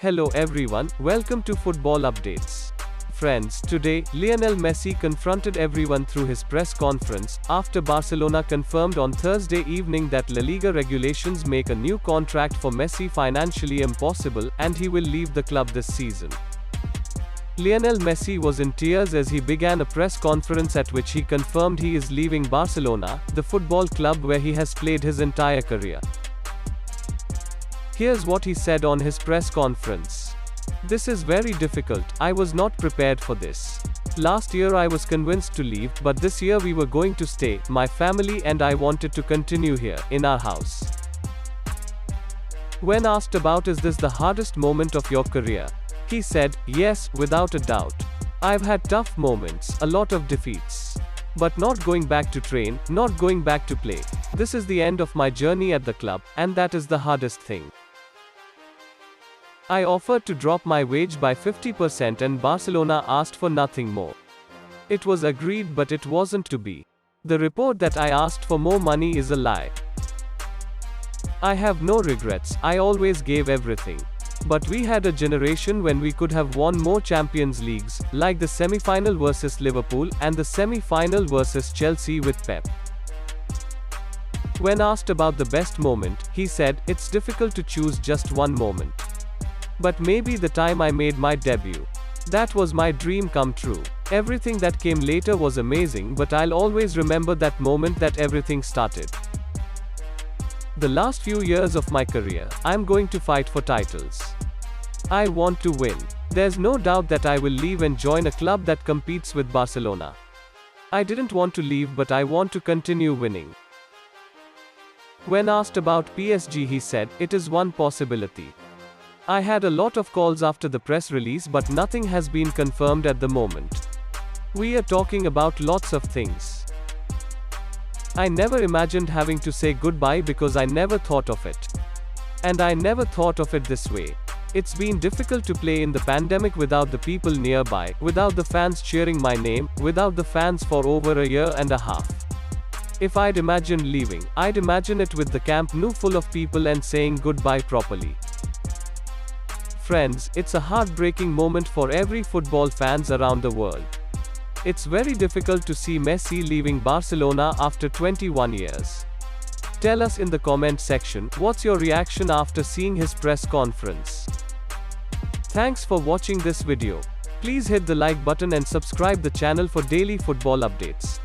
Hello everyone, welcome to Football Updates. Friends, today, Lionel Messi confronted everyone through his press conference, after Barcelona confirmed on Thursday evening that La Liga regulations make a new contract for Messi financially impossible, and he will leave the club this season. Lionel Messi was in tears as he began a press conference at which he confirmed he is leaving Barcelona, the football club where he has played his entire career. Here's what he said on his press conference. "This is very difficult, I was not prepared for this. Last year I was convinced to leave, but this year we were going to stay, my family and I wanted to continue here, in our house." When asked about is this the hardest moment of your career, he said, "Yes, without a doubt. I've had tough moments, a lot of defeats. But not going back to train, not going back to play. This is the end of my journey at the club, and that is the hardest thing. I offered to drop my wage by 50% and Barcelona asked for nothing more. It was agreed, but it wasn't to be. The report that I asked for more money is a lie. I have no regrets, I always gave everything. But we had a generation when we could have won more Champions Leagues, like the semi-final versus Liverpool, and the semi-final versus Chelsea with Pep." When asked about the best moment, he said, "It's difficult to choose just one moment. But maybe the time I made my debut. That was my dream come true. Everything that came later was amazing, but I'll always remember that moment that everything started. The last few years of my career, I'm going to fight for titles. I want to win. There's no doubt that I will leave and join a club that competes with Barcelona. I didn't want to leave, but I want to continue winning." When asked about PSG, he said, "It is one possibility. I had a lot of calls after the press release, but nothing has been confirmed at the moment. We are talking about lots of things. I never imagined having to say goodbye because I never thought of it. And I never thought of it this way. It's been difficult to play in the pandemic without the people nearby, without the fans cheering my name, without the fans for over a year and a half. If I'd imagined leaving, I'd imagine it with the Camp Nou full of people and saying goodbye properly." Friends, it's a heartbreaking moment for every football fans around the world. It's very difficult to see Messi leaving Barcelona after 21 years. Tell us in the comment section, what's your reaction after seeing his press conference? Thanks for watching this video. Please hit the like button and subscribe the channel for daily football updates.